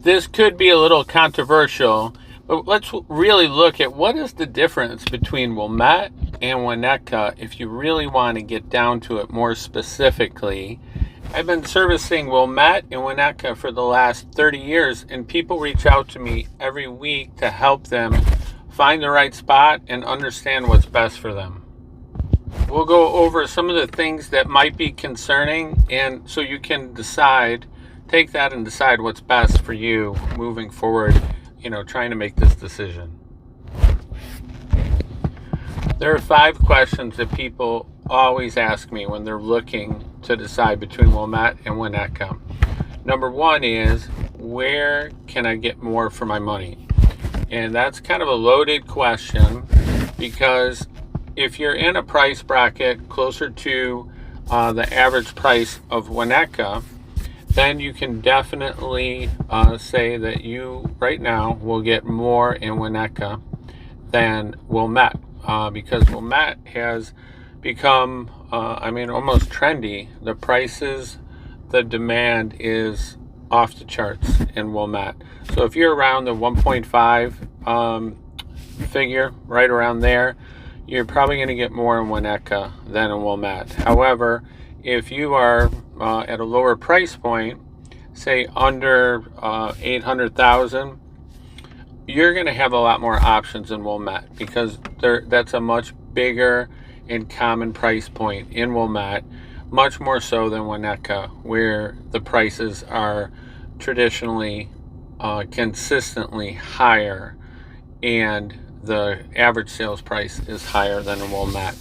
This could be a little controversial, but let's really look at what is the difference between Wilmette and Winneka if you really want to get down to it more specifically. I've been servicing Wilmette and Winneka for the last 30 years, and people reach out to me every week to help them find the right spot and understand what's best for them. We'll go over some of the things that might be concerning, and so you can take that and decide what's best for you moving forward, trying to make this decision. There are 5 questions that people always ask me when they're looking to decide between Wilmette and Winneka. Number 1 is, where can I get more for my money? And that's kind of a loaded question, because if you're in a price bracket closer to the average price of Winneka, then you can definitely say that you right now will get more in Winneka than Wilmette, because Wilmette has become almost trendy. The prices, the demand is off the charts in Wilmette. So if you're around the 1.5 figure, right around there, you're probably going to get more in Winneka than in Wilmette. However, if you are at a lower price point, say under 800,000, you're going to have a lot more options in Wilmette, because that's a much bigger and common price point in Wilmette, much more so than Winneka, where the prices are traditionally consistently higher and the average sales price is higher than in Wilmette.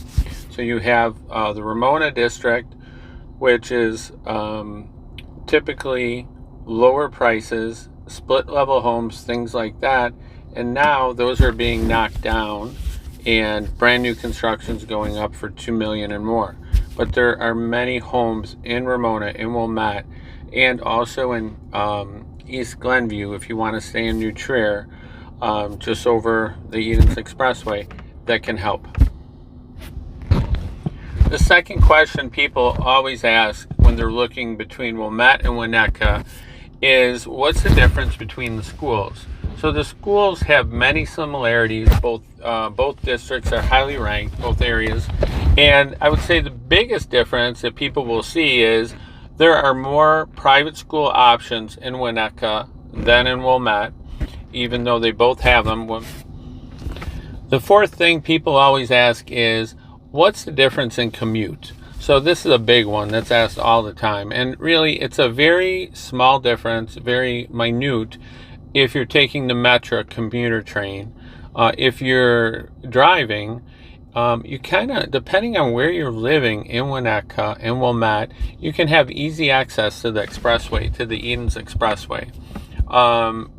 So you have the Ramona district, which is typically lower prices, split level homes, things like that, and now those are being knocked down and brand new constructions going up for $2 million and more. But there are many homes in Ramona, in Wilmette, and also in East Glenview, if you want to stay in New Trier, just over the Edens Expressway, that can help. The second question people always ask when they're looking between Wilmette and Winneka is, what's the difference between the schools? So the schools have many similarities. Both districts are highly ranked, both areas. And I would say the biggest difference that people will see is there are more private school options in Winneka than in Wilmette, even though they both have them. The fourth thing people always ask is, what's the difference in commute? So this is a big one that's asked all the time. And really, it's a very small difference, very minute, if you're taking the Metra commuter train. If you're driving, you kind of, depending on where you're living in Winneka and Wilmette, you can have easy access to the expressway, to the Edens Expressway.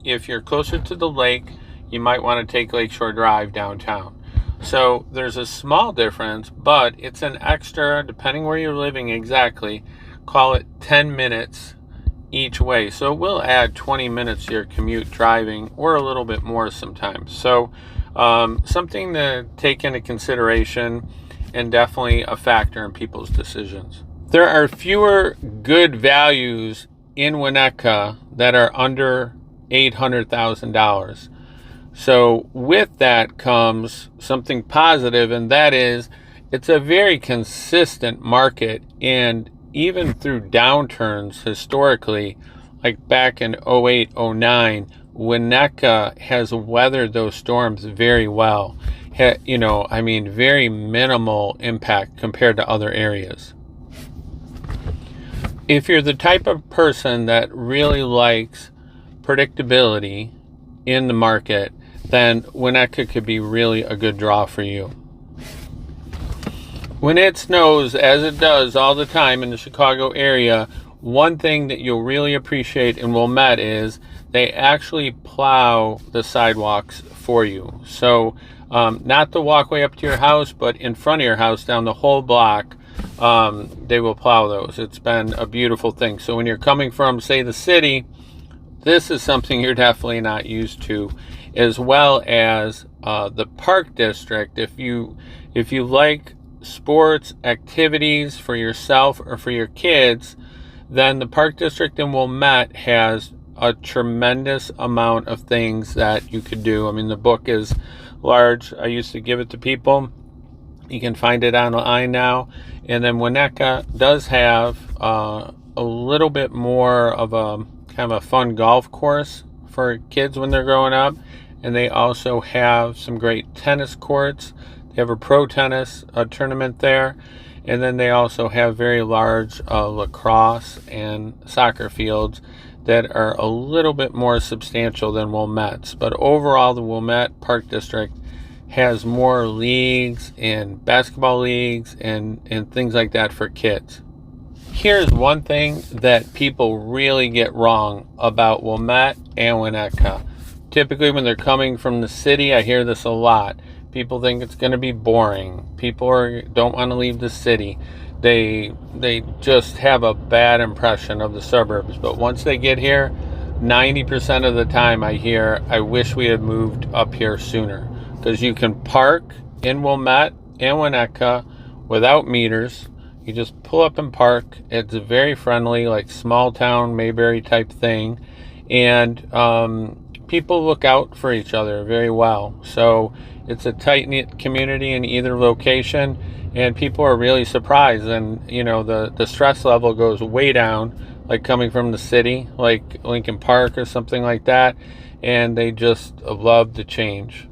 If you're closer to the lake, you might want to take Lakeshore Drive downtown. So there's a small difference, but it's an extra, depending where you're living exactly, call it 10 minutes each way. So it will add 20 minutes to your commute driving, or a little bit more sometimes. So something to take into consideration, and definitely a factor in people's decisions. There are fewer good values in Winneka that are under $800,000. So with that comes something positive, and that is it's a very consistent market. And even through downturns historically, like back in 08, 09, Winneka has weathered those storms very well. Very minimal impact compared to other areas. If you're the type of person that really likes predictability in the market, then Winneka could be really a good draw for you. When it snows, as it does all the time in the Chicago area, one thing that you'll really appreciate in Wilmette is they actually plow the sidewalks for you. So not the walkway up to your house, but in front of your house, down the whole block, they will plow those. It's been a beautiful thing. So when you're coming from, say, the city, this is something you're definitely not used to, as well as the Park District. If you like sports activities for yourself or for your kids, then the Park District in Wilmette has a tremendous amount of things that you could do. I mean, the book is large. I used to give it to people. You can find it online now. And then Winnetka does have a little bit more of a kind of a fun golf course for kids when they're growing up. And they also have some great tennis courts. They have a pro tennis tournament there. And then they also have very large lacrosse and soccer fields that are a little bit more substantial than Wilmette's. But overall, the Wilmette Park District has more leagues and basketball leagues and things like that for kids. Here's one thing that people really get wrong about Wilmette and Winnetka. Typically when they're coming from the city, I hear this a lot. People think it's going to be boring. People don't want to leave the city. They just have a bad impression of the suburbs. But once they get here, 90% of the time I hear, I wish we had moved up here sooner. Because you can park in Wilmette and Winnetka without meters. You just pull up and park. It's very friendly, like small town Mayberry type thing. And people look out for each other very well. So it's a tight-knit community in either location, and people are really surprised. And you know, the stress level goes way down, like coming from the city, like Lincoln Park or something like that, and they just love the change.